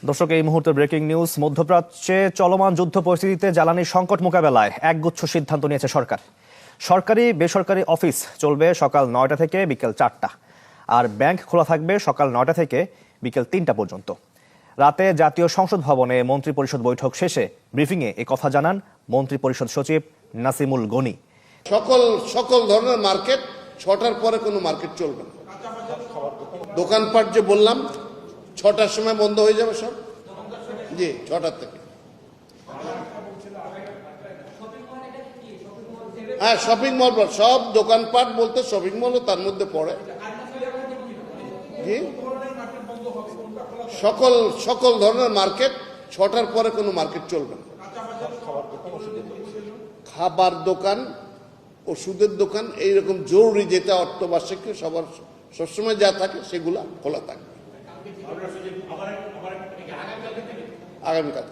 দর্শক, এই মুহূর্তে ব্রেকিং নিউজ। মধ্যপ্রাচ্যে চলমান যুদ্ধ পরিস্থিতিতে জ্বালানি সংকট মোকাবেলায় একগুচ্ছ সিদ্ধান্ত নিয়েছে সরকার। সরকারি বেসরকারি অফিস চলবে সকাল 9টা থেকে বিকেল 4টা, আর ব্যাংক খোলা থাকবে সকাল 9টা থেকে বিকেল 3টা পর্যন্ত। রাতে জাতীয় সংসদ ভবনে মন্ত্রী পরিষদ বৈঠক শেষে ব্রিফিংয়ে এ কথা জানান মন্ত্রী পরিষদ সচিব নাসিমুল গনি। সকল ধরনের মার্কেট 6টার পরে কোনো মার্কেট চলবে না। দোকানপাট যে বললাম 6টার সময় বন্ধ হয়ে যাবে সব। জি, 6টার থেকে। হ্যাঁ, শপিং মল, সব দোকানপাট বলতে শপিং মলও তার মধ্যে পড়ে। জি, সকল ধরনের মার্কেট 6টার পরে কোনো মার্কেট চলবে না। খাবার দোকান, ওষুধের দোকান, এইরকম জরুরি যেটা অত্যাবশ্যক সবার সবসময় যা থাকে সেগুলা খোলা থাকবে আগামীকাল।